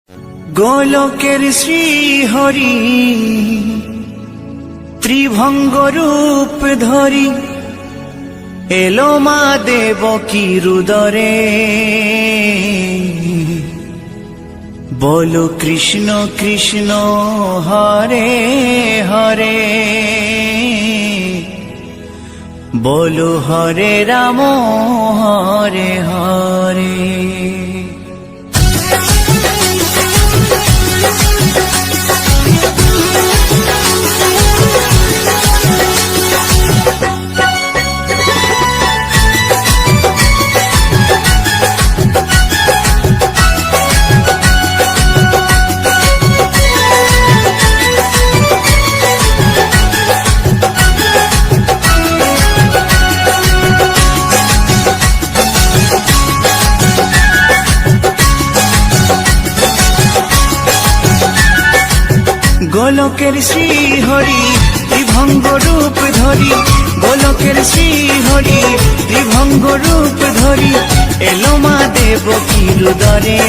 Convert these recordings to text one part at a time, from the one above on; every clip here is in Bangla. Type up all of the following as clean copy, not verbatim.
গোলকের শ্রীহরি ত্রিভঙ্গ রূপ ধরি এলো মা দেবকী রুদরে। বলো কৃষ্ণ কৃষ্ণ হরে হরে, বলো হরে রাম হরে হরে। গোলকের শ্রীহরি ত্রিভঙ্গ রূপ ধরি, গোলকের শ্রীহরি ত্রিভঙ্গ রূপ ধরি এলো মা দেবকী রুদরে।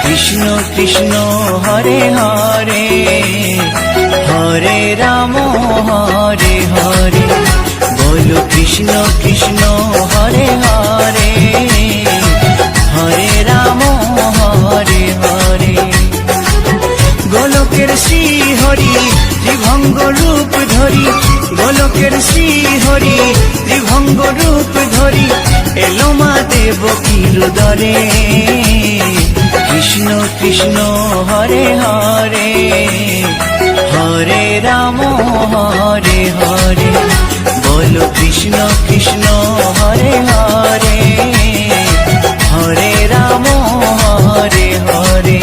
কৃষ্ণ কৃষ্ণ হরে হরে, হরে রাম হরে হরে, বলো কৃষ্ণ কৃষ্ণ হরে হরে, হরে রাম হরে হরে। গোলকের শ্রীহরি ত্রিভঙ্গ রূপ ধরি, গোলকের শ্রীহরি ত্রিভঙ্গ রূপ ধরি এলো মা দেবকী রুদরে। কৃষ্ণ কৃষ্ণ হরে হরে, হরে রাম হরে হরে, বলো কৃষ্ণ কৃষ্ণ হরে হরে, হরে রাম হরে হরে।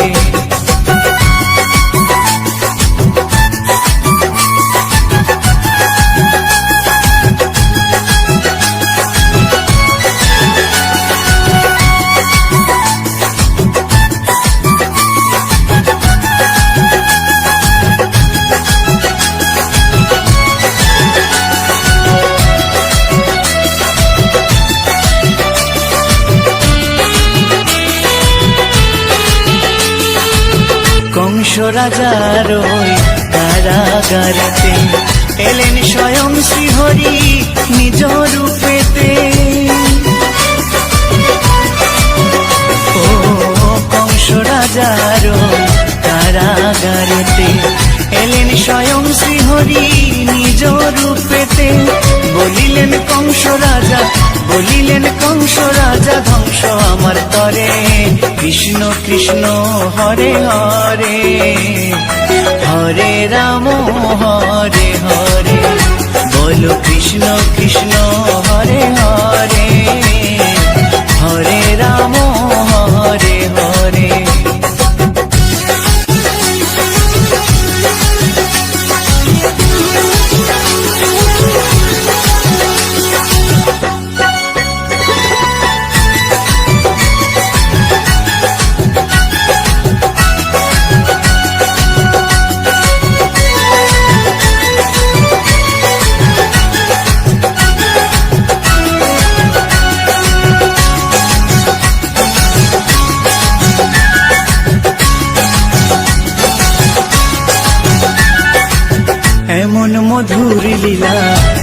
কংস রাজার ওই কারাগারেতে এলেন স্বয়ং শ্রীহরি নিজ রূপেতে। ও কংস রাজার ওই কারাগারেতে এলেন স্বয়ং শ্রীহরি নিজ রূপেতে। বলিলেন কংস রাজা, বলিলেন কংস রাজা, ধ্বংস আমার তরে। কৃষ্ণ কৃষ্ণ হরে হরে, হরে রাম হরে হরে, বলো কৃষ্ণ কৃষ্ণ হরে হরে, হরে রাম হরে হরে। এমন মধুর লীলা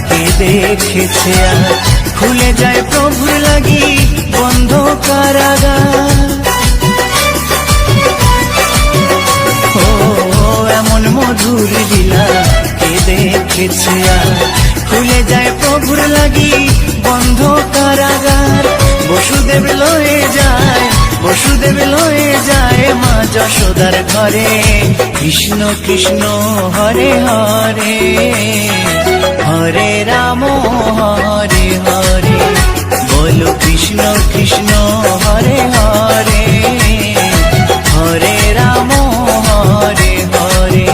কে দেখেছে আর, খুলে যায় প্রভুর লাগি বন্ধ কারাগার। ও এমন মধুর লীলা কে দেখেছে আর, খুলে যায় প্রভুর লাগি বন্ধ কারাগার। বসুদেব লয়ে যায়, বসুদেব লয়ে যায় মা যশোদার ঘরে। কৃষ্ণ কৃষ্ণ হরে হরে, হরে রাম হরে হরে, বলো কৃষ্ণ কৃষ্ণ হরে হরে, হরে রাম হরে হরে।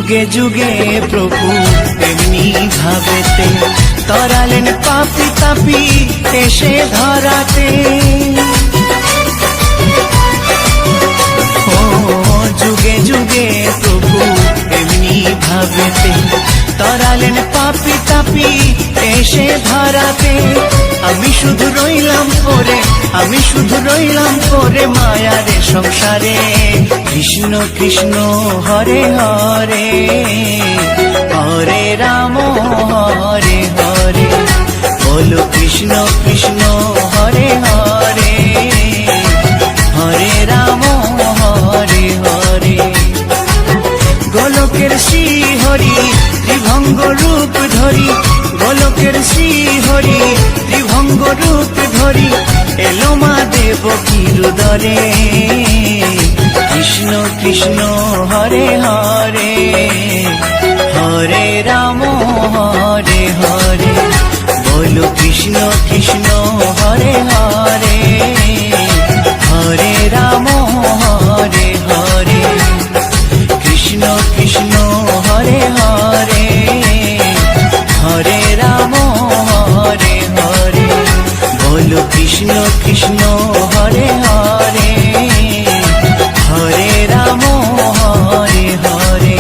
যুগে যুগে প্রভু এমনি ভাবেতে তরালেন পাপি তাপি এসে ধরাতে। ও যুগে যুগে প্রভু এমনি ভাবেতে তরালেন পাপি তাপি এসে ধরাতে। আমি শুধু রইলাম পরে, আমি শুধু রইলাম পরে মায়ারে সংসারে। কৃষ্ণ কৃষ্ণ হরে হরে, হরে রাম হরে হরে। বলো কৃষ্ণ কৃষ্ণ হরে হরে, হরে রাম হরে হরে। গোলকের শ্রী হরি ত্রিভঙ্গ রূপ ধরি, গোলকের শ্রী হরি ত্রিভঙ্গ রূপ ধরি এলো মা দেবকীর উদরে। কৃষ্ণ কৃষ্ণ হরে হরে, হরে রাম হরে হরে। বলো কৃষ্ণ কৃষ্ণ হরে হরে, হরে রাম হরে হরে। কৃষ্ণ কৃষ্ণ হরে হরে, হরে রাম হরে হরে। বলো কৃষ্ণ কৃষ্ণ হরে হরে, হরে রাম হরে হরে।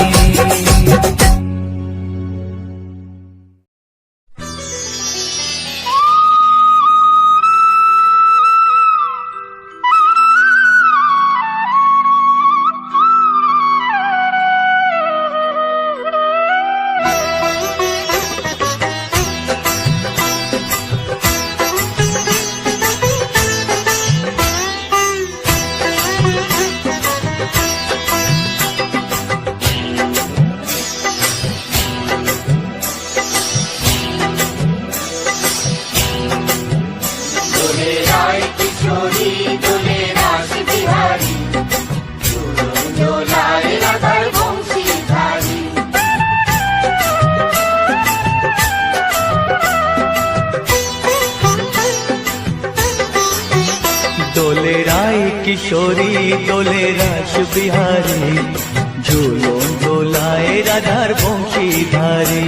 দোলে রায় কিশোরী দোলে রাস বিহারী, ঝুলন দোলায় রাধার বংশীধারী।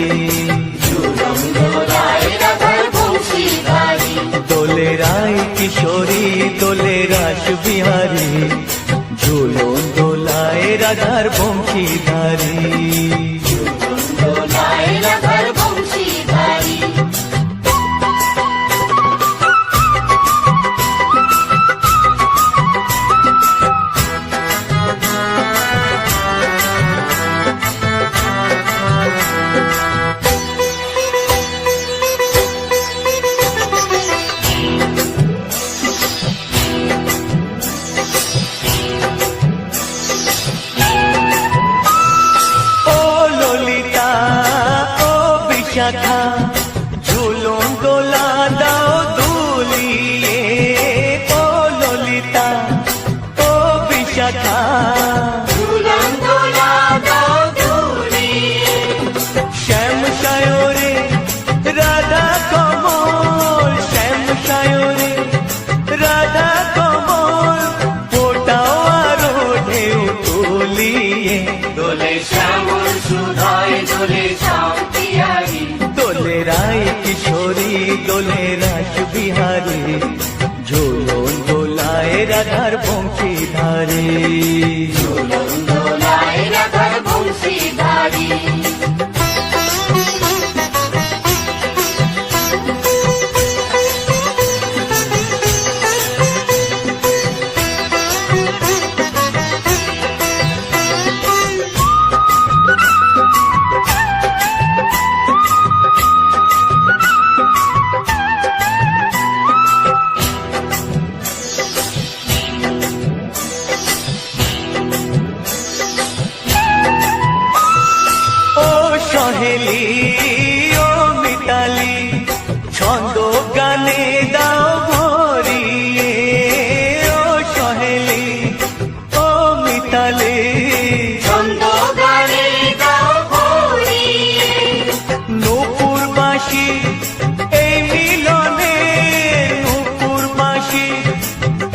দোলে রায় কিশোরী দোলে রাস বিহারী, ঝুলন দোলায় রাধার বংশীধারী। ঝুলন দোলা দাও দুলিয়ে, ও ললিতা ও বিশাখা। ঝুলন দোলা দাও দুলিয়ে, শ্যাম সায়রে রাধা কমল, শ্যাম সায়রে রাধা কমল। ফোটাও আরো ঢেউ তুলিয়ে, দোলে শ্যামল সুধায় দোলে শান্তিয়ারি। দোলে রায় কিশোরী দোলে রাস বিহারী, ঝুলন দোলায় রাধার বংশীধারী। ঝুলন দোলায় রাধার বংশীধারী। সহেলি ও মিতালি, ছন্দ গানে দাও ভরিয়ে। ও সহেলি ও মিতালি, ছন্দ গানে দাও ভরিয়ে। নূপুর বাঁশি এই মিলনে, নূপুর বাঁশি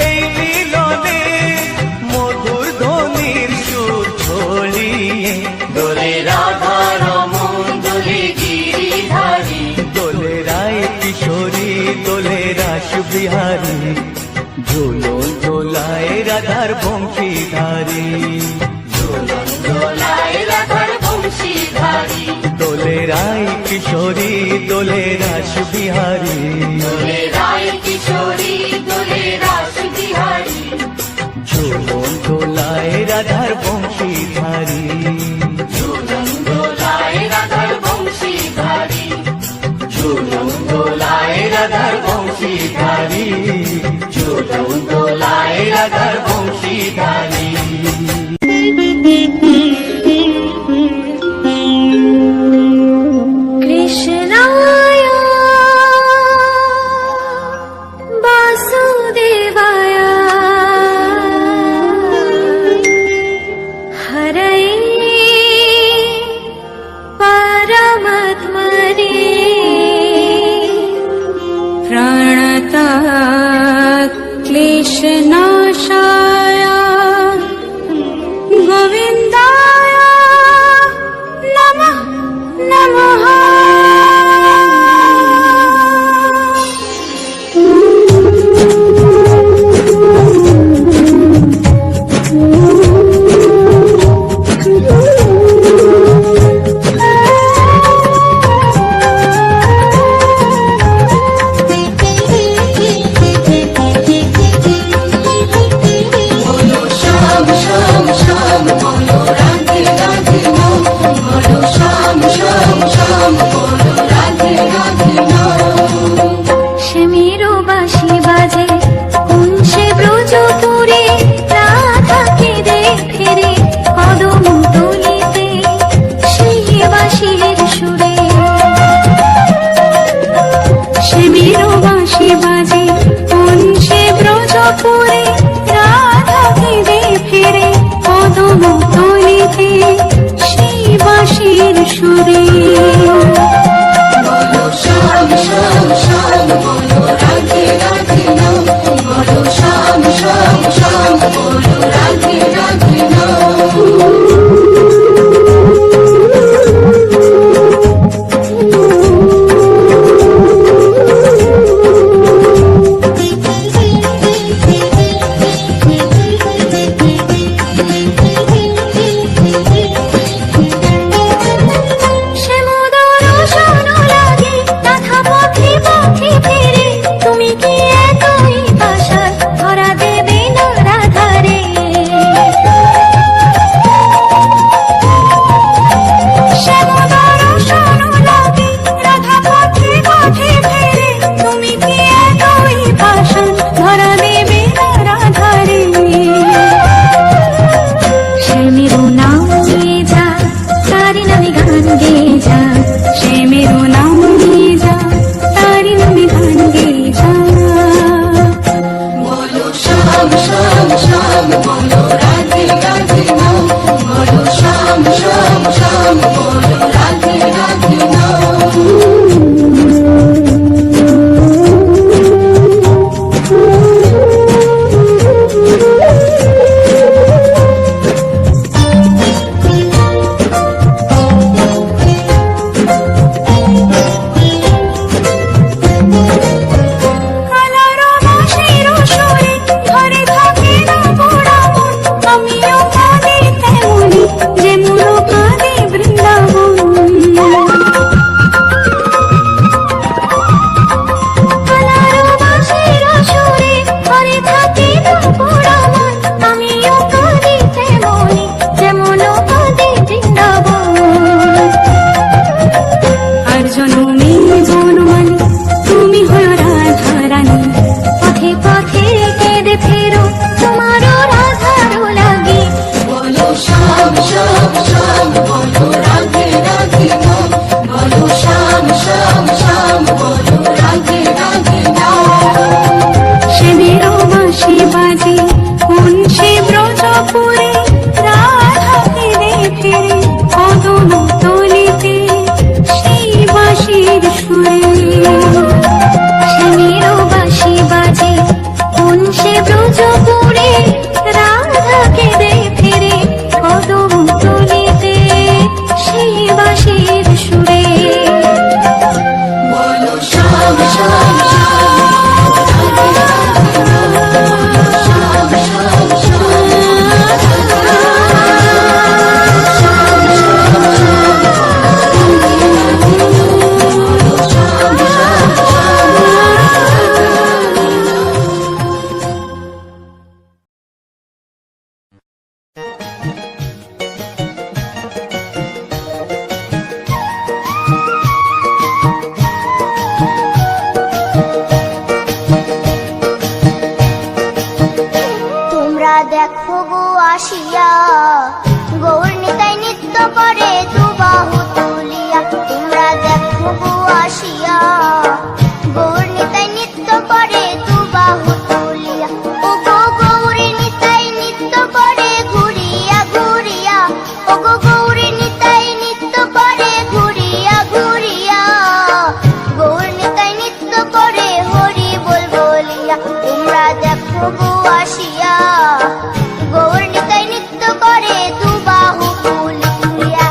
এই মিলনে, মধুর ধ্বনির সুর ছড়িয়ে। দোলে বিহারী ঝুলন ঝোলায় রাধার বংশীধারী দোলে রায় কিশোরী দোলে রাস বিহারী ঝুলন ঝোলায় রাধার বংশীধারী ঝুলন ঝোলায় রাধার বংশীধারী ঝুলন ঝোলায় রাধার বংশীধারী कृष्णाय वासुदेवाय हरये परमात्मने प्रणता क्लेशनाशाय গো আসিয়া, গৌর নিতাই নৃত্য করে দুবাহু তুলিয়া। তোমরা দেখো গো আসিয়া, গৌর নিতাই নৃত্য করে দুবাহু তুলিয়া। ও গো গৌরী নিতাই নৃত্য করে ঘুরিয়া ঘুরিয়া, ও গো গৌরী নিতাই নৃত্য করে ঘুরিয়া ঘুরিয়া। গৌর নিতাই নৃত্য করে হরি বল বলিয়া। তোমরা দেখো গো আসিয়া, গৌর নিতাই নৃত্য করে দুবাহু তুলিয়া।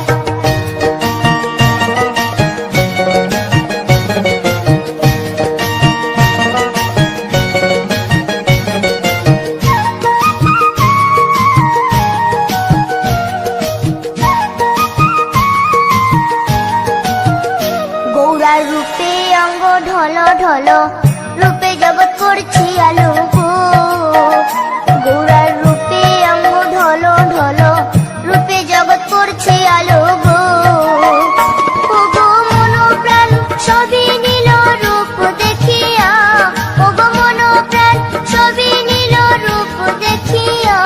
গৌরার রূপে অঙ্গ ঢল ঢল, রূপে জগৎ করছি আলো গো। গৌরার রূপে অঙ্গ ঢল ঢল, রূপে জগৎ করছি আলো গো। ও গো মন প্রাণ সবই নীল রূপ দেখিয়া, ও গো মন প্রাণ সবই নীল রূপ দেখিয়া।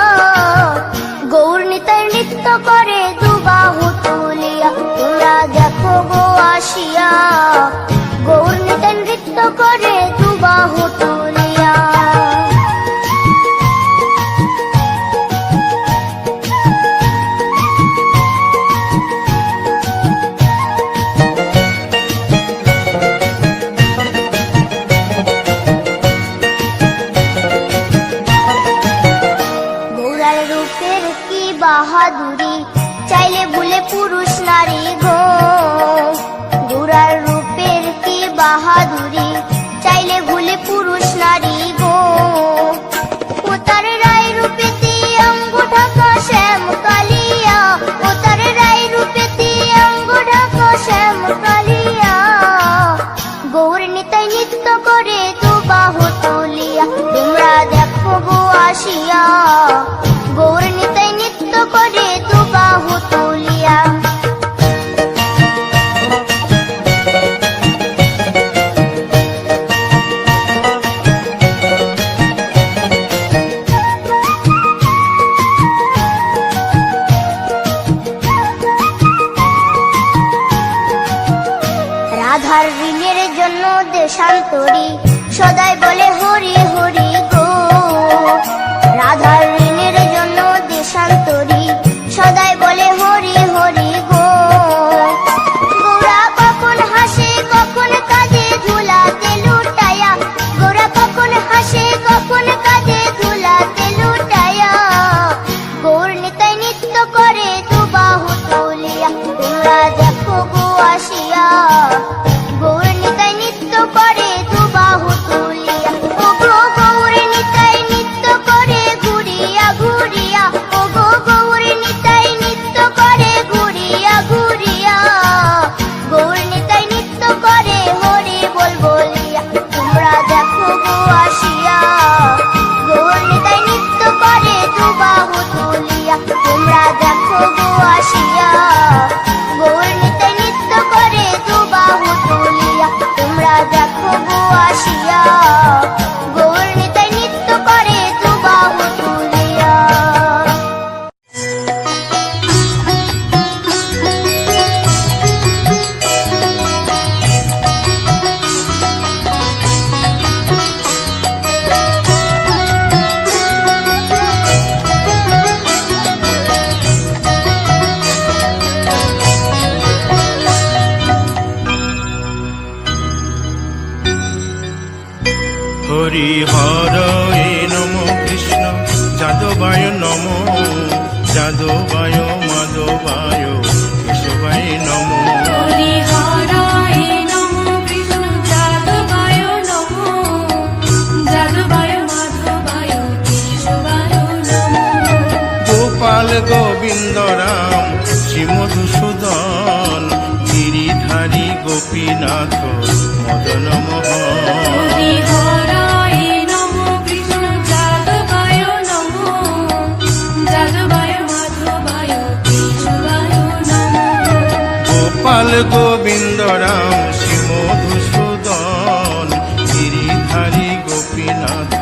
গৌর নিতাই নৃত্য করে দুবাহু তুলিয়া। তোমরা দেখো গো আসিয়া, গৌর নিতাই নৃত্য করে দুবাহু তুলিয়া। গৌরার রূপের কি বাহাদুরি, চাইলে ভুলে পুরুষ নারী গো। গৌরার রূপের কি বাহাদুরি, চাইলে ভুলে পুরুষ নারী গো। ও তার রায় রূপেতে অঙ্গ ঢাকা শ্যাম কালিয়া, ও তার রায় রূপেতে অঙ্গ ঢাকা শ্যাম কালিয়া। গৌর নিতাই নৃত্য করে দুবাহু তুলিয়া। তোমরা দেখো গো আসিয়া, গৌর নিতাই নৃত্য করে দুবাহু তুলিয়া। রাধার ঋণের জন্য দেশান্তরী, সদাই বলে হরি হরি গো। রাধার ঋণের জন্য দেশান্তরী, সদাই বলে হরি হরি গো। গোরা কখন হাসে কখন কাঁদে ধুলাতে লুটায়া, গোরা কখন হাসে কখন কাঁদে ধুলাতে লুটায়া। গৌর নিতাই নৃত্য করে দুবাহু তুলিয়া। তোমরা দেখো গো আসিয়া, গৌর নিতাই নৃত্য করে দুবাহু তুলিয়া। ও গো গৌর নিতাই নৃত্য করে ঘুরিয়া ঘুরিয়া, ও গো গৌর নিতাই নৃত্য করে ঘুরিয়া ঘুরিয়া। গৌর নিতাই নৃত্য করে হরি বল বলিয়া। তোমরা দেখো গো আসিয়া, গৌর নিতাই নৃত্য করে দুবাহু তুলিয়া। তোমরা দেখো গো আসিয়া, গৌর নিতাই নৃত্য করে দুবাহু তুলিয়া। তোমরা দেখো গো আসিয়া, গৌর নিতাই নৃত্য করে দুবাহু তুলিয়া। হরি হর এ নম কৃষ্ণ যাদবায় নম, যাদবায় মাধবায় কেশবায় নম। হরি হরায় নমঃ কৃষ্ণ যাদবায় নমঃ, যাদবায় মাধবায় কেশবায় নমঃ। গোপাল গোবিন্দ রাম শ্রী মধুসূদন, গিরিধারী গোপীনাথ মদন মোহন। হরি হরায় নমঃ কৃষ্ণ যাদবায় নমঃ, যাদবায় মাধবায় কেশবায় নমঃ। গোপাল গোবিন্দ রাম শ্রী মধুসূদন, গিরিধারী গোপীনাথ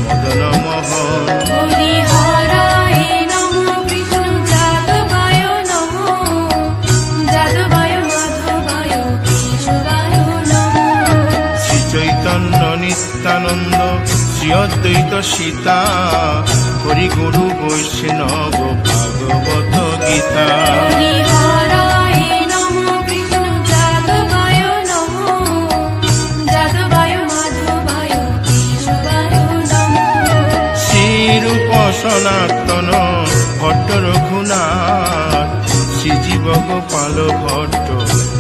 মদন মোহন। হরি হরায় অদ্বৈত সীতা, হরি গুরু বৈষ্ণব ভাগবত গীতা। হরি হরায় নমঃ কৃষ্ণ যাদবায় নমঃ, যাদবায় মাধবায় কেশবায় নমঃ। শ্রীরূপ সনাতন ভট্ট রঘুনাথ, শ্রীজীব গোপাল ভট্ট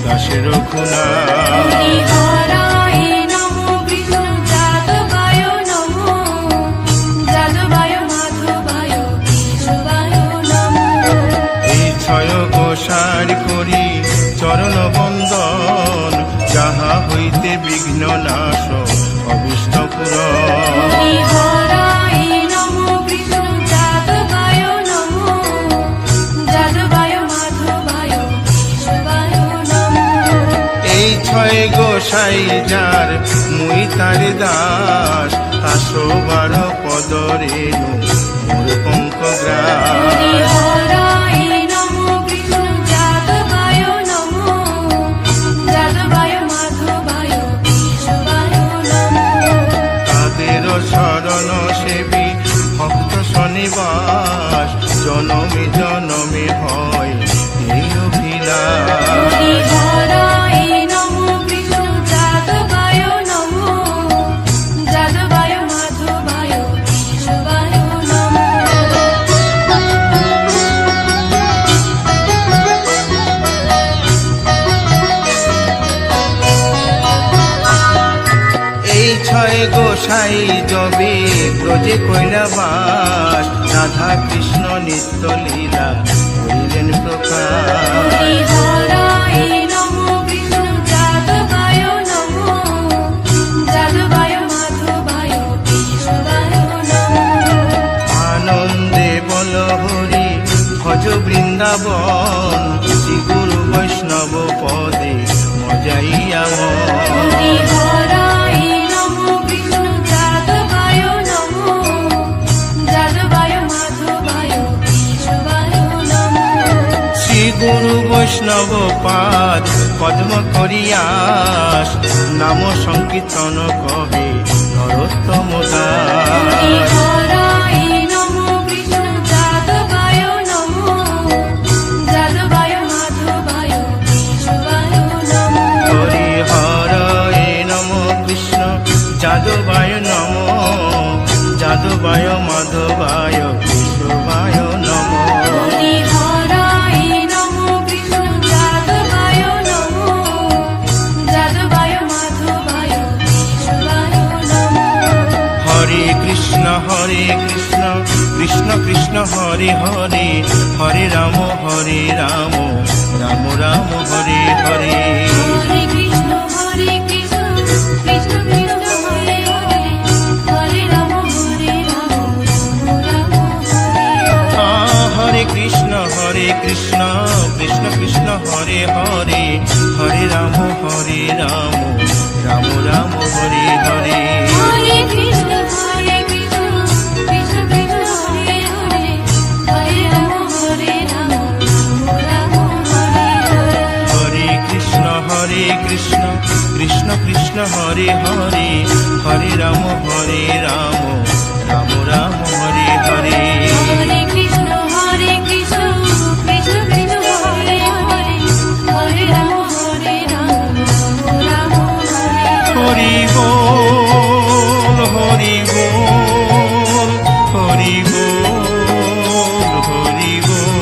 দাসে রঘুনাথ। হরি হরায় নমঃ কৃষ্ণ যাদবায় নমঃ, যাদবায় মাধবায় কেশবায় নমঃ। এই ছয় গোসার করি চরণ বন্দন, যাহা হইতে বিঘ্ন নাশ অবিষ্ট পুরন। হরি হরায় নমঃ কৃষ্ণ যাদবায় নমঃ, যাদবায় মাধবায় কেশবায় নমঃ। এই ছয় গোসাই যার মুই তার দাস, 112 পদরেণু মোর পঙ্কগ্রাস। হরি হরায় নমঃ কৃষ্ণ যাদবায় নমঃ, যাদবায় মাধবায় কেশবায় নমঃ। তাদের শরণ সেবী ভক্ত শনিবাস, জনমে জনমে হয় এই অভিলাষ। হরি হরায় নমঃ কৃষ্ণ যাদবায় নমঃ, যাদবায় মাধবায় কেশবায় নমঃ। এই ছয় গোসাই যবে ব্রজে কৈলাবাস, রাধা কৃষ্ণ নিত্য লীলা করিলেন প্রকাশ। হরি হরায় নমঃ কৃষ্ণ যাদবায় নমঃ, যাদবায় মাধবায় কেশবায় নমঃ। আনন্দে বল হরি ভজ বৃন্দাবন, শ্রী গুরু বৈষ্ণব পদে মজাইয়া মন। হরি হরায় নমঃ কৃষ্ণ যাদবায় নমঃ, যাদবায় মাধবায় কেশবায় নমঃ। শ্রী গুরু বৈষ্ণব পাদ পদ্ম করিয়াস, নাম সংকীর্তন কহে নরোত্তম দাস। হরি হরায় নমঃ কৃষ্ণ যাদবায় নমঃ, যাদবায় মাধবায় কেশবায় নমঃ। হরি হরয়ে নম কৃষ্ণ যাদবায় নম, যাদবায় মাধবায় কেশবায় নম। হরি হরায় নমঃ কৃষ্ণ যাদবায় নমঃ, যাদবায় মাধবায় কেশবায় নমঃ। হরে কৃষ্ণ কৃষ্ণ কৃষ্ণ হরে হরে, হরে রাম রাম রাম হরে হরে। হরে কৃষ্ণ কৃষ্ণ কৃষ্ণ হরে হরে, হরে রাম রাম রাম হরে হরে। হরে কৃষ্ণ কৃষ্ণ কৃষ্ণ হরে হরে, হরে রাম রাম রাম হরে হরে। হরে কৃষ্ণ কৃষ্ণ কৃষ্ণ কৃষ্ণ হরে হরে, হরে রাম রাম হরে হরে। হরে কৃষ্ণ কৃষ্ণ কৃষ্ণ হরে হরে, হরে রাম রাম রাম হরে হরে। হরে কৃষ্ণ কৃষ্ণ কৃষ্ণ কৃষ্ণ হরে হরে, হরে রাম রাম হরে হরে। হরি বল হরি বল হরি বল হরি বল।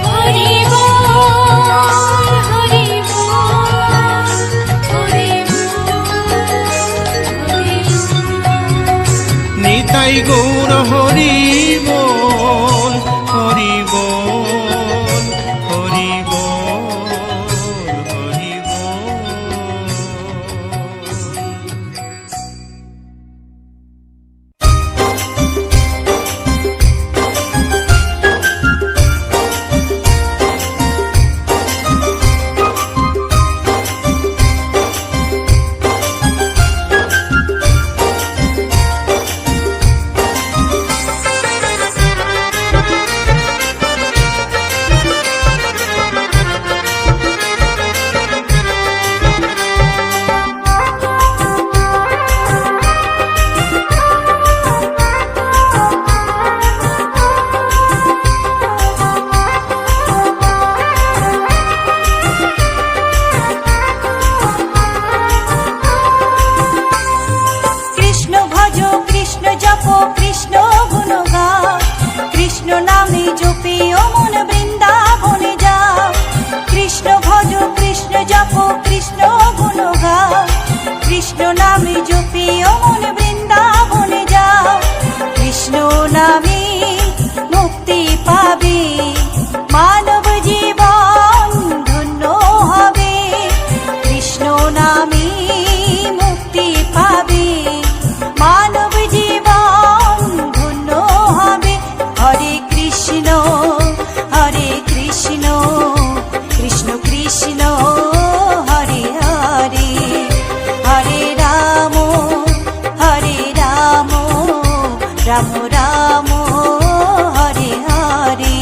হরি বল হরি বল হরি বল হরি বল। নিতাই গৌর হরি বল। নামে জপি ও মন বৃন্দাবনে যাও, কৃষ্ণ ভজ কৃষ্ণ জপ কৃষ্ণ গুণ গাও, কৃষ্ণ নামে জপি ও মন বৃন্দাবনে যাও, কৃষ্ণ নামে মুক্তি পাবে, মানব জীবন ধন্য হবে, কৃষ্ণ নামে মুক্তি পাবে, মানব জীবন ধন্য হবে। হরে কৃষ্ণ কৃষ্ণ কৃষ্ণ হরে হরে, হরে রাম রাম রাম হরে হরে।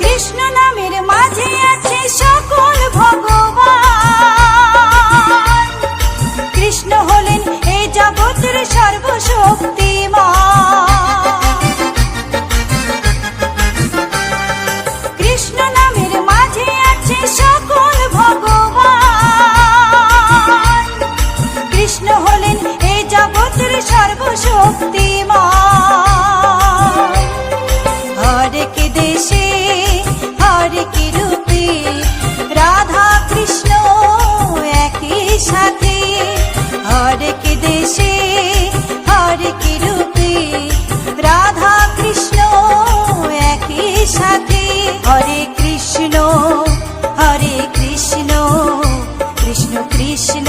কৃষ্ণ নামের মাঝে আছে সকল ভগবান, কৃষ্ণ হলেন এই জগতের সর্বশক্তিমান, কৃষ্ণ নামের মাঝে আছে সকল ভগবান, কৃষ্ণ হলেন এই জগতের সর্বশক্তিমান। হরেক দেশে হরেক রূপে রাধা কৃষ্ণ একই সাথে, হরেক দেশে হরেক রূপে রাধা কৃষ্ণ একই সাথে। হরে কৃষ্ণ কৃষ্ণ কৃষ্ণ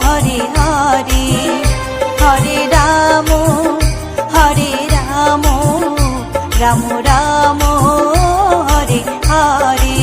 হরে হরে, হরে রাম রাম রাম হরে হরে।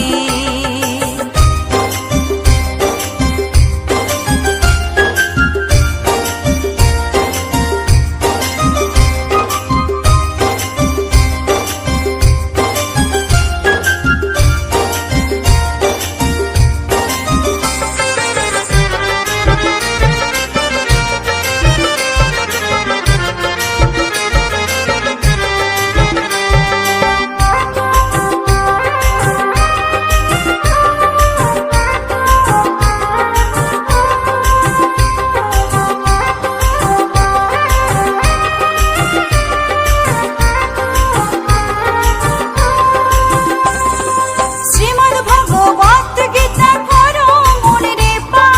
শ্রীমদ্ ভগবত গীতা করো মনে রে পাঠ,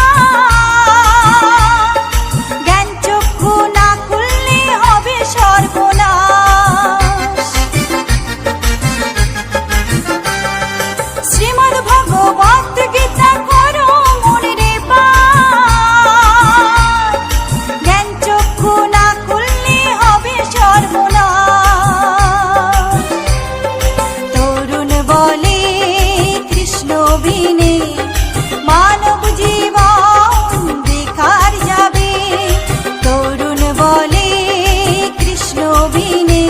জ্ঞান চক্ষু না খুললে হবে সর্বনাশ। শ্রীমদ্ ভগবত গীতা করো মনে রে পাঠ, জ্ঞান চক্ষু না খুললে হবে সর্বনাশ। তরুণ বলে কৃষ্ণ বিনে মানব জীবন বেকার যাবে, তরুণ বলে কৃষ্ণ বিনে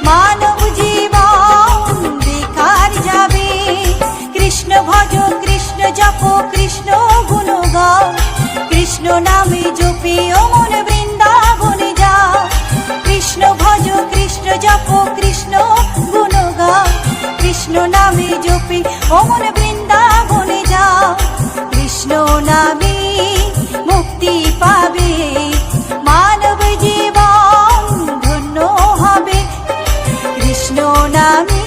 মানব জীবন বেকার যাবে, কৃষ্ণ ভজ কৃষ্ণ জপ কৃষ্ণ গুণ গাও, কৃষ্ণ নামে জপি ও মন বৃন্দাবনে যাও, কৃষ্ণ ভজ কৃষ্ণ জপ কৃষ্ণ গুণ গাও, কৃষ্ণ নামে জপি ও মন বৃন্দাবনে যাও, কৃষ্ণ নামে মুক্তি পাবে, মানব জীবন ধন্য হবে, কৃষ্ণ নামে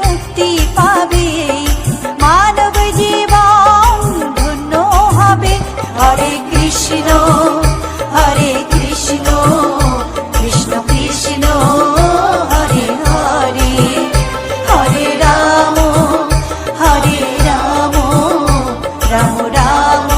মুক্তি পাবে, মানব জীবন ধন্য হবে। হরে কৃষ্ণ কৃষ্ণ কৃষ্ণ হরে হরে, হরে রাম রাম রাম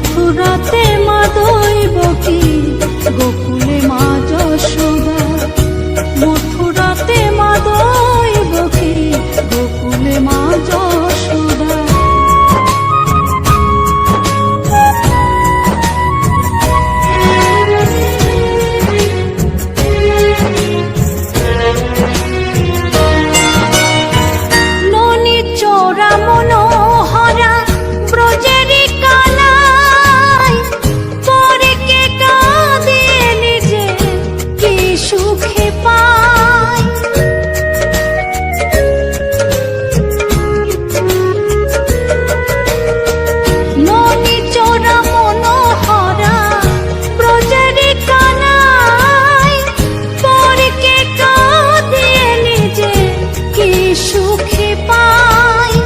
মথুরাতে মা দৈবকী, গোকুলে মা যশোদা। মথুরাতে মা দৈবকী, গোকুলে মা যশোদা। ননি চোরা মনোহরা ব্রজেরি কানাই, পরে কে কাঁদে নিজে কি সুখে পায়। ননি চোরা মনোহরা ব্রজেরি কানাই, পরে কে কাঁদে নিজে কি সুখে পায়।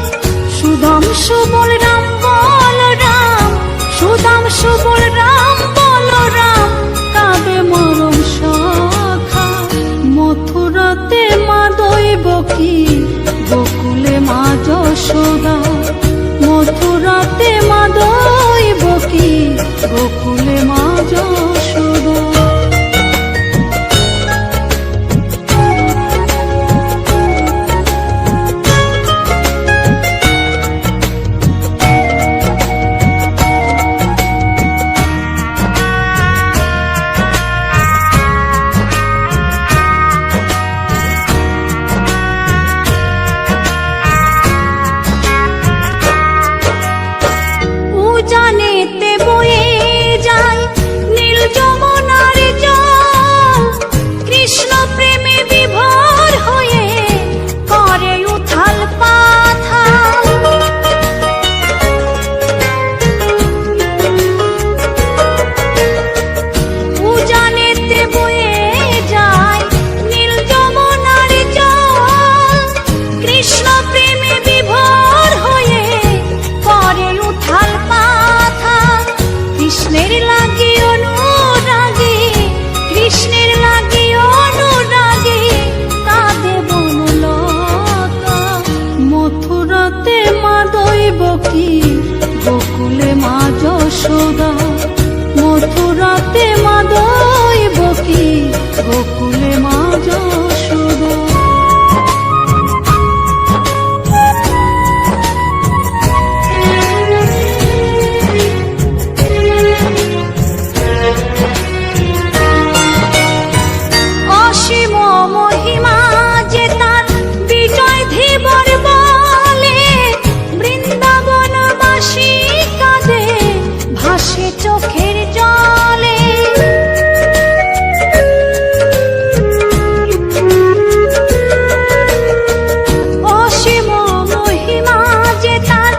সুদাম সুবল রাম বলরাম, সুদাম সুবল রাম বলরাম, কাঁদে মরম সখা। মথুরাতে মা দৈবকী, গোকুলে মা যশোদা। মথুরাতে মা দৈবকী, গোকুলে মা যশোদা। উজানেতে বয়ে যায় নীল যমুনার জল, কৃষ্ণ প্রেমে বিভোর হয়ে করে উথাল পাথাল। উজানেতে বয়ে যায় নীল যমুনার জল, কৃষ্ণ প্রেমে বিভোর হয়ে করে উথাল পাথাল। কৃষ্ণের লাগি অনুরাগী, কৃষ্ণের লাগি অনুরাগী, কাঁদে বনলতা। মথুরাতে মা দৈবকী, গোকুলে মা যশোদা। মথুরাতে মা দৈবকী, গোকুলে মা যশোদা। অসীম মহিমা যে তার বিজয় ধীবর বলে, বৃন্দাবনবাসী কাঁদে ভাসে চোখের জলে। অসীম মহিমা যে তার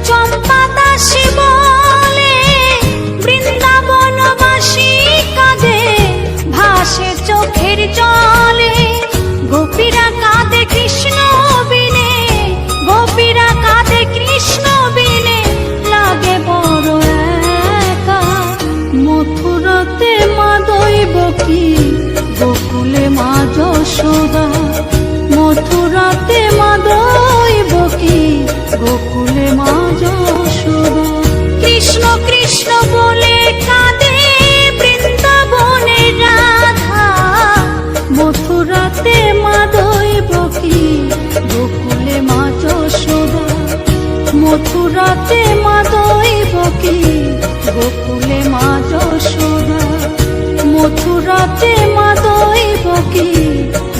চম্পা দাসী বলে, বৃন্দাবনবাসী কাঁদে ভাসে চোখের জলে। গোপীরা কাঁদে কৃষ্ণ বিনে, গোপীরা কাঁদে কৃষ্ণ বিনে, লাগে বড় একা। মথুরাতে মা দৈবকী, গোকুলে মা যশোদা। মথুরাতে মা দৈবকী, গোকুলে মা যশোদা। কৃষ্ণ কৃষ্ণ বলে কাঁদে বৃন্দাবনের রাধা। মথুরাতে মা দৈবকী, গোকুলে মা যশোদা। মথুরাতে মা দৈবকী, গোকুলে মা যশোদা। মথুরাতে মা দৈবকী,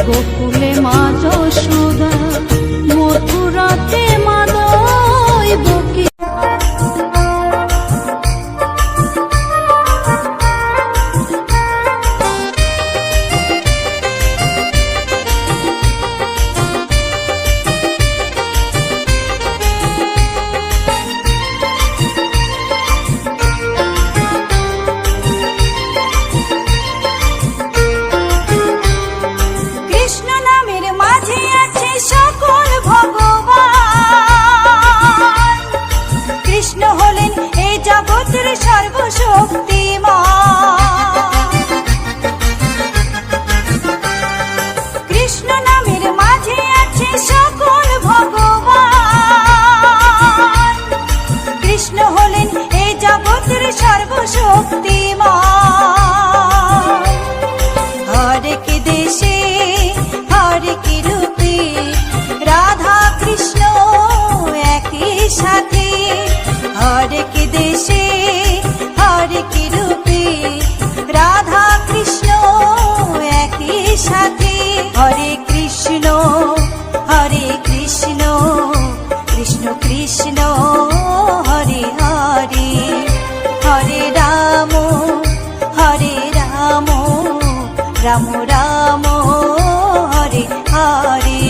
গোকুলে মা যশোদা। মথুরাতে মা দৈবকী। কৃষ্ণ নামের মাঝে আছে সকল ভগবান। কৃষ্ণ হলেন এই জগতের সর্বশক্তিমান। কৃষ্ণ নামের মাঝে আছে সকল ভগবান। কৃষ্ণ হলেন এই জগতের জগতের সর্বশক্তিমান। হরেক দেশে হরেক রূপে রাধা কৃষ্ণ একই সাথে। হরেক দেশে হরেক রূপে রাধা কৃষ্ণ একই সাথে। হরে কৃষ্ণ কৃষ্ণ কৃষ্ণ হরে হরে। হরে রাম রাম রাম হরে হরে।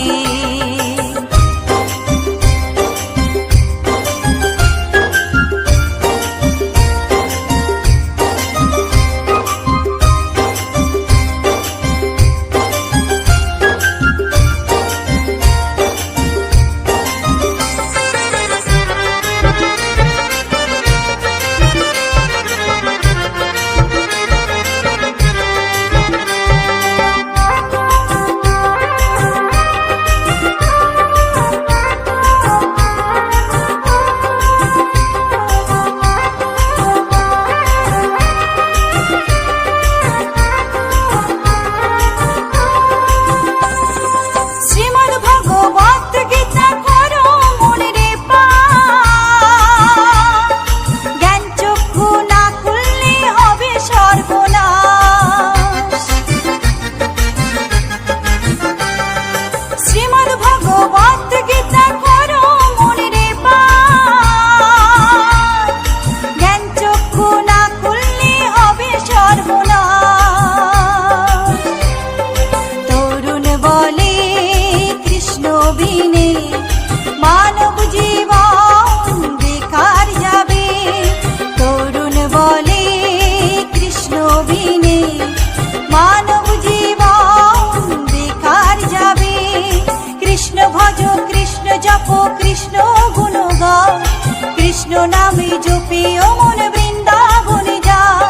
কৃষ্ণ নামে জপে ও মন বৃন্দাবনে যাও।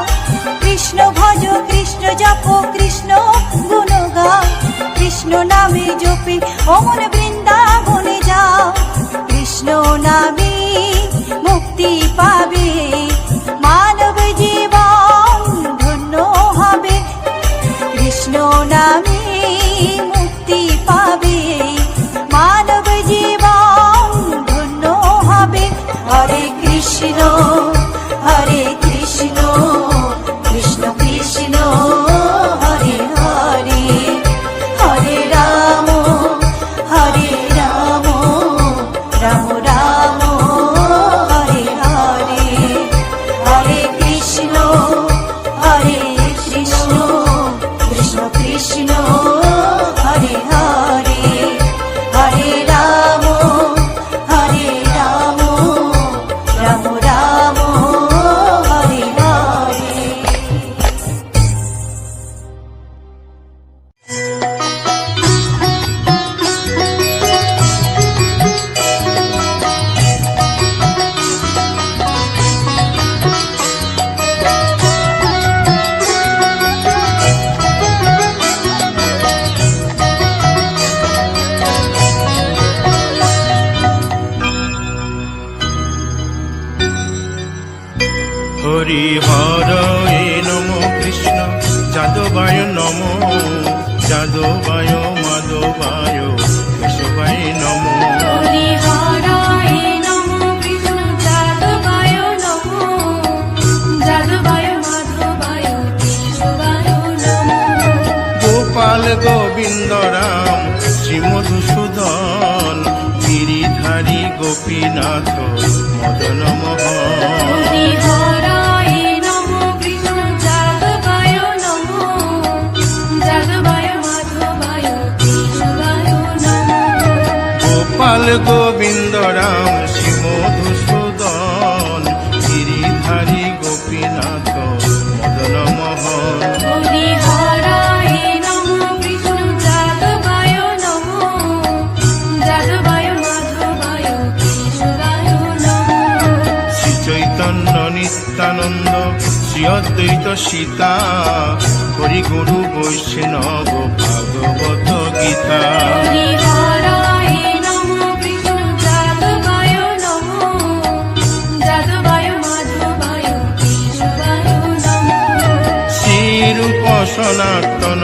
কৃষ্ণ ভজ কৃষ্ণ জপ কৃষ্ণ গুণ গাও। কৃষ্ণ নামে জপে ও মন বৃন্দাবনে যাও। কৃষ্ণ নামে মুক্তি পাবে মানব জীবন ধন্য হবে। কৃষ্ণ নামে মুক্তি পাবে মানব জীবন ধন্য হবে। হরে কৃষ্ণ কৃষ্ণ কৃষ্ণ হরে হরে। হরে রাম রাম রাম হরে হরে। হরে কৃষ্ণ কৃষ্ণ কৃষ্ণ হরে হরে। হরে রাম রাম রাম হরে হরে। হরি হরয়ে নম কৃষ্ণ যাদবায় নম যাদবায় মাধবায় কেশবায় নম। হরি হরায় নমঃ কৃষ্ণ যাদবায় নমঃ যাদবায় মাধবায় কেশবায় নমঃ। গোপাল গোবিন্দ রাম শ্রী মধুসূদন গিরিধারী গোপীনাথ মদন মোহন। হরি হরায় নমঃ কৃষ্ণ যাদবায় নমঃ যাদবায় মাধবায় কেশবায় নমঃ। গোপাল গোবিন্দ রাম শ্রী মধুসূদন গিরিধারী গোপীনাথ মদন মোহন। হরি হরায় নমঃ কৃষ্ণ যাদবায় নমঃ যাদবায় মাধবায় কেশবায় নমঃ। শ্রী চৈতন্য নিত্যানন্দ শ্রী অদ্বৈত সীতা হরি গুরু বৈষ্ণব ভাগবত গীতা। হরি হরায় নমঃ কৃষ্ণ যাদবায় নমঃ যাদবায় মাধবায় সনাতন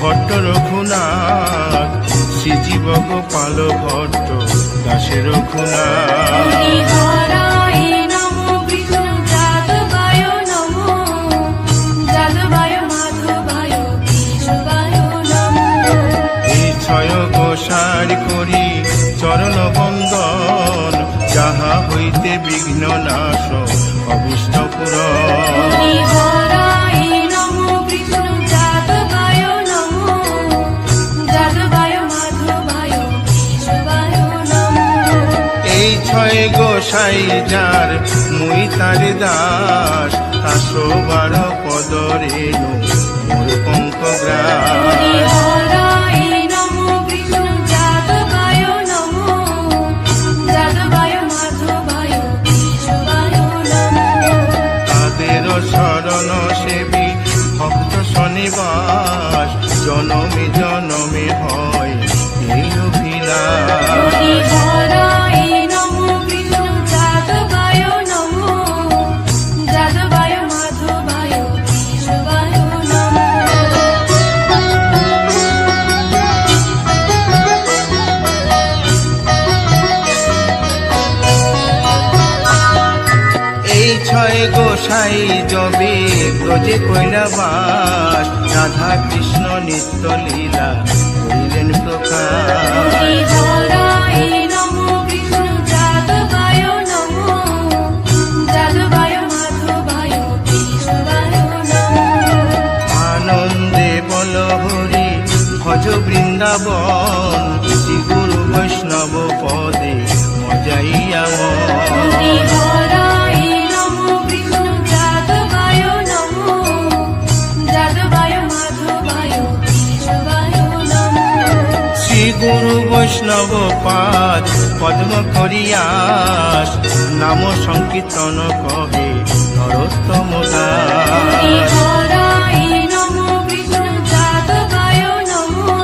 ভট্ট রঘুনাথ, শ্রীজীব গোপাল ভট্ট দাসে রঘুনাথ। হরিহরায় নমো বিষ্ণু যাদবায় নমো, যাদবায় মাধবায় কেশবায় নমো। এই ছয় গোসার করি চরণ বন্দন, যাহা হইতে বিঘ্ন নাশ অভীষ্ট পূরণ। হরিহরায় নমো বিষ্ণু যাদবায় নমো, যাদবায় মাধবায় কেশবায় নমো। এই ছয় গোসাই যার মুই তারে দাস, 112 পদ রেণু মোর পঙ্কগ্রাস। হরিহরায় নমো বিষ্ণু যাদবায় নমো, যাদবায় মাধবায় কেশবায় নমো। তাদের শরণ সেবী ভক্ত শনিবাস, জনমে জনমে হয় এই অভিলাষ। হরিহরায় নমো বিষ্ণু যাদবায় নমো, যাদবায় মাধবায় কেশবায় নমো। এই ছয় গোসাই জবে ব্রজে কৈলাবাস, রাধা কৃষ্ণ নিত্য লীলা করিলেন প্রকাশ। হরিহরায় নমো বিষ্ণু যাদবায় নমো, যাদবায় মাধবায় কেশবায় নমো। আনন্দে বল হরি ভজ বৃন্দাবন, শ্রী গুরু বৈষ্ণব পদে মজাইয়া মন। হরিহরায় নমো বিষ্ণু যাদবায় নমো, যাদবায় মাধবায় কেশবায় নমো। শ্রী গুরু বৈষ্ণব পাদ পদ্ম করিয়াস, নাম সংকীর্তন কহে নরোত্তম দাস। হরিহরায় নমো বিষ্ণু যাদবায় নমো,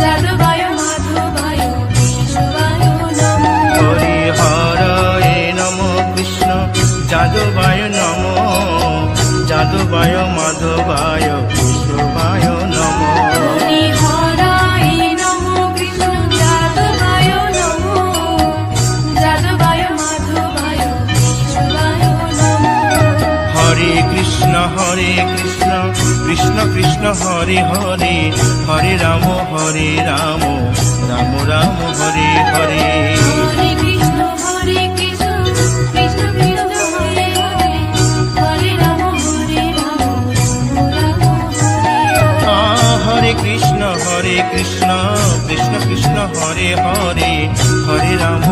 যাদবায় মাধবায় কেশবায় নমো। হরি হরয়ে নম কৃষ্ণ যাদবায় নম, যাদবায় মাধবায় কেশবায় নম। হরিহরায় নমো বিষ্ণু যাদবায় নমো, যাদবায় মাধবায় কেশবায় নমো। হরে কৃষ্ণ কৃষ্ণ কৃষ্ণ হরে হরে, হরে রাম রাম রাম হরে হরে। হরে কৃষ্ণ কৃষ্ণ কৃষ্ণ হরে হরে, হরে রাম রাম রাম হরে হরে। হরে কৃষ্ণ কৃষ্ণ কৃষ্ণ হরে হরে, হরে রাম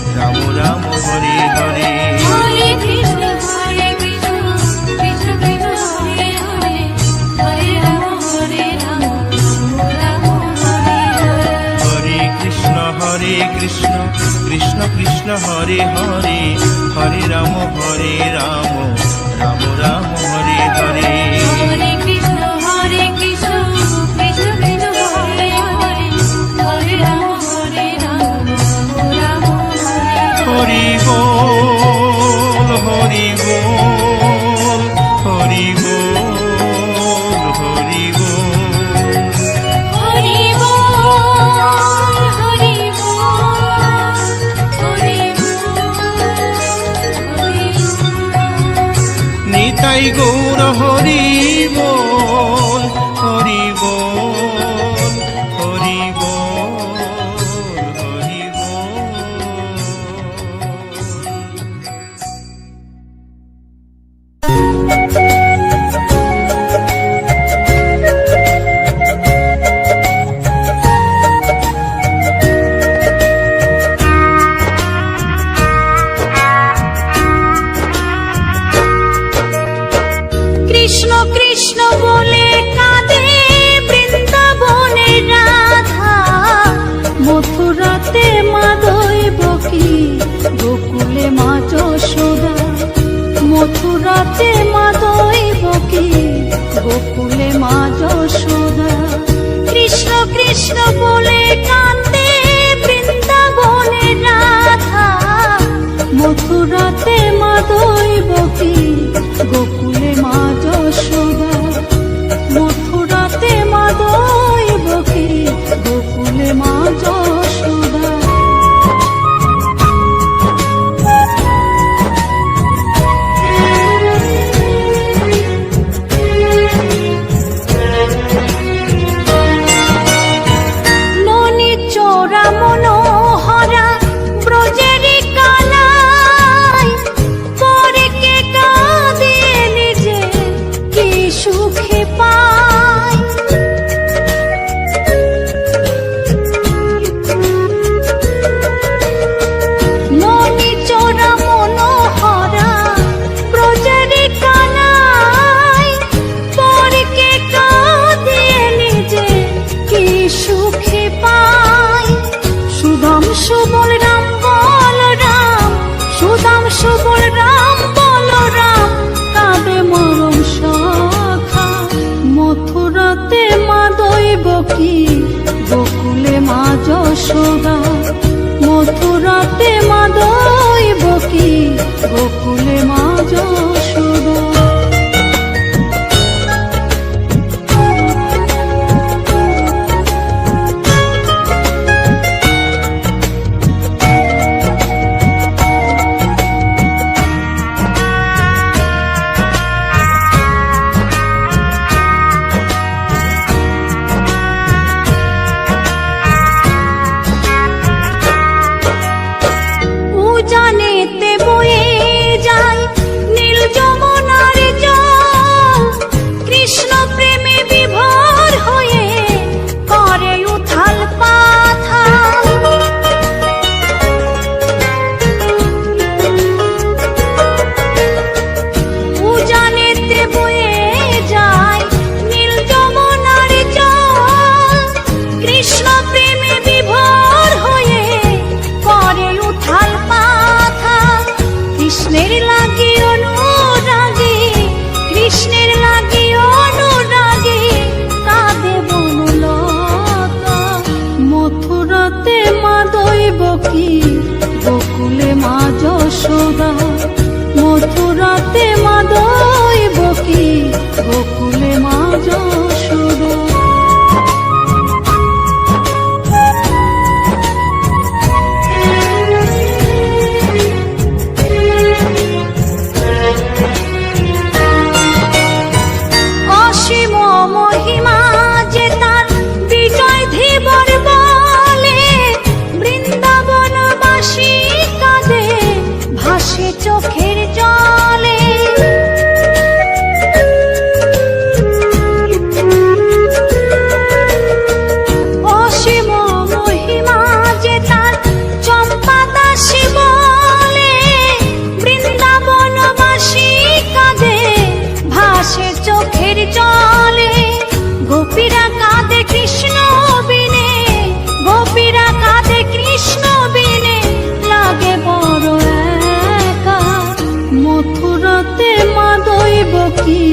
রাম রাম হরে হরে। হরে কৃষ্ণ কৃষ্ণ কৃষ্ণ কৃষ্ণ হরে হরে, হরে রাম রাম হরে হরে। হরে কৃষ্ণ কৃষ্ণ কৃষ্ণ হরে হরে, হরে রাম রাম রাম হরে হরে। হরে কৃষ্ণ কৃষ্ণ কৃষ্ণ কৃষ্ণ হরে হরে, হরে রাম রাম হরে হরে। হরি বল হরি বল হরি বল হরি বল। হরি বল হরি বল হরি বল হরি বল। নিতাই গৌর হরি বল হরি বল হরি বল হরি কৃষ্ণ কৃষ্ণ বলে কাঁদে বৃন্দাবনের রাধা, মথুরাতে মা দৈবকী, গোকুলে মা যশোদা। মথুরাতে মা দৈবকী, গোকুলে মা যশোদা। কৃষ্ণ কৃষ্ণ বলে কাঁদে বৃন্দাবনের রাধা, মথুরাতে মা দৈবকী, গোকুলে মা যশোদা। বলরাম বলরাম কাঁদে মরম সখা মথুরাতে মা দৈবকী গোকুলে মা যশোদা মথুরাতে মা দৈবকী গোকুলে মা যশোদা উজানেতে বয়ে যায় নীল যমুনার জল কৃষ্ণ প্রেমে বিভোর হয়ে করে উথাল পাথাল উজানেতে বয়ে যায় নীল যমুনার জল কৃষ্ণ প্রেমে বিভোর হয়ে করে উথাল পাথাল কৃষ্ণের লাগি অনুরাগী কৃষ্ণের লাগি অনুরাগী কাঁদে বনলতা মথুরাতে মা দৈবকী গোকুলে মা যশোদা মথুরাতে মা দৈবকী গোকুলে মা যশোদা অসীম মহিমা যে তার বিজয় ধীবর বলে বৃন্দাবনবাসী কাঁদে ভাসে চোখের জলে অসীম মহিমা যে তার চম্পা দাসী বলে বৃন্দাবনবাসী কাঁদে ভাসে চোখের জলে গোপীরা কাঁদে কৃষ্ণ বিনে গোপীরা কাঁদে কৃষ্ণ বিনে লাগে বড় একা মথুরাতে মা দৈবকী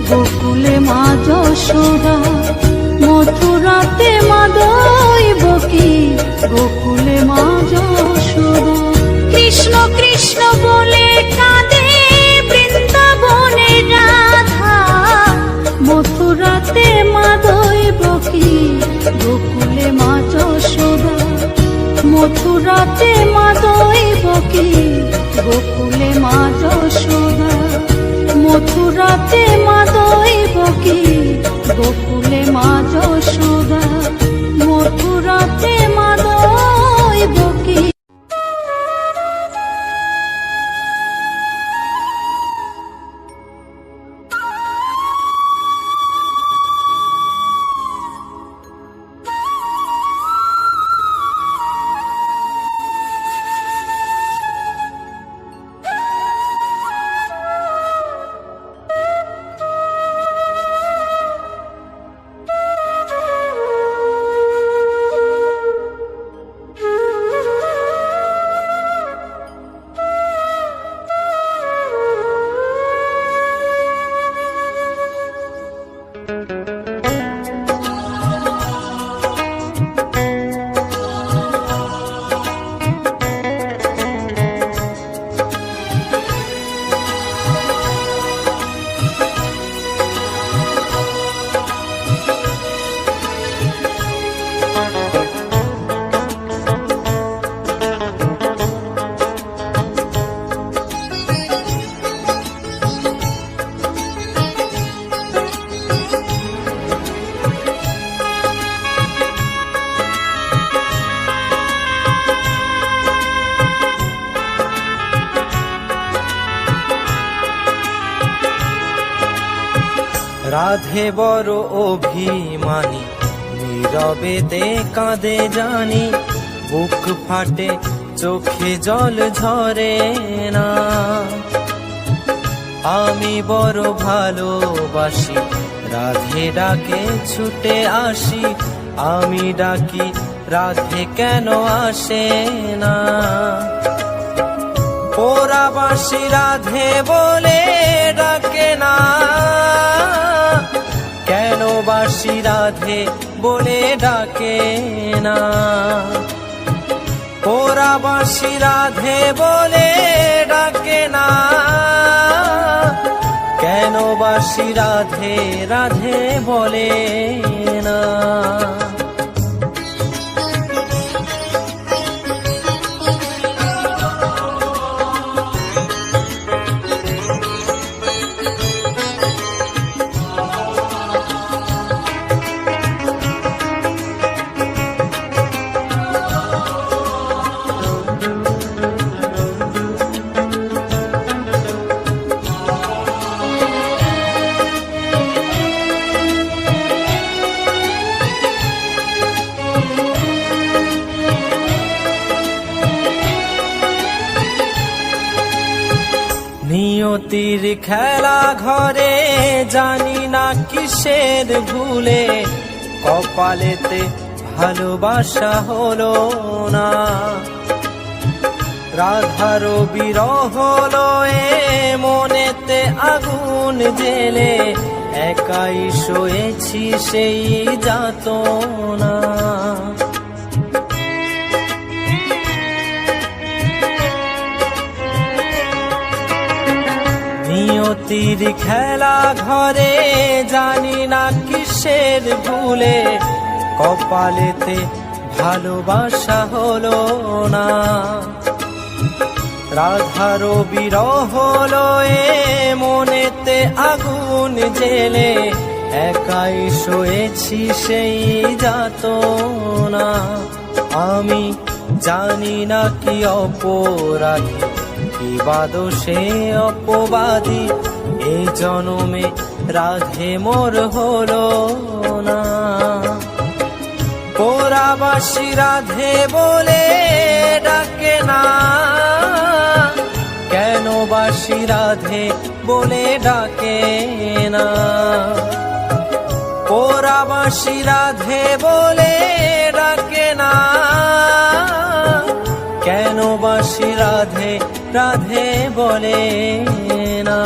গোকুলে মা যশোদা মথুরাতে মা দৈবকী গোকুলে মা যশোদা কৃষ্ণ কৃষ্ণ বলে কাঁদে বৃন্দাবনের রাধা মথুরাতে মা দৈবকী গোকুলে মা যশোদা মথুরাতে মা দৈবকী গোকুলে মা যশোদা মথুরাতে মা দৈবকী গোকুলে মা যশোদা মথুরাতে মা দৈবকী রাধে বড় অভিমানী, নীরবেতে কাঁদে জানি, বুক ফাটে চোখে জল ঝরে না। আমি বড় ভালোবাসি, রাধে ডাকে ছুটে আসি, আমি ডাকি রাধে কেন আসে না। ওরা বাঁশি রাধে বলে ডাকে না, কেন বাঁশি রাধে বলে ডাকে না? ওরা বাঁশি রাধে বলে ডাকে না, কেন বাঁশি রাধে রাধে বলে না? নিয়তির খেলা ঘরে জানি না কিসের ভুলে, কপালেতে ভালোবাসা হলো না। রাধারও বিরহ হলো এ মনেতে আগুন জেলে, একাই সয়েছি সেই যাতনা। নিয়তির খেলা ঘরে জানি না কিসের ভুলে, কপালেতে ভালোবাসা হলো না। রাধারও বিরহ হলো এ মনেতে আগুন জেলে, একাই সয়েছি সেই যাতনা। আমি জানি না কি অপরাধী, কি বাদোষে অপবাদী, এই জনমে রাধে মোর হলো না। ওরা বাঁশি রাধে বলে ডাকে না, কেন বাঁশি রাধে বলে ডাকে না? ওরা বাঁশি রাধে বলে ডাকে না, কেন বাঁশি রাধে রাধে বলে না?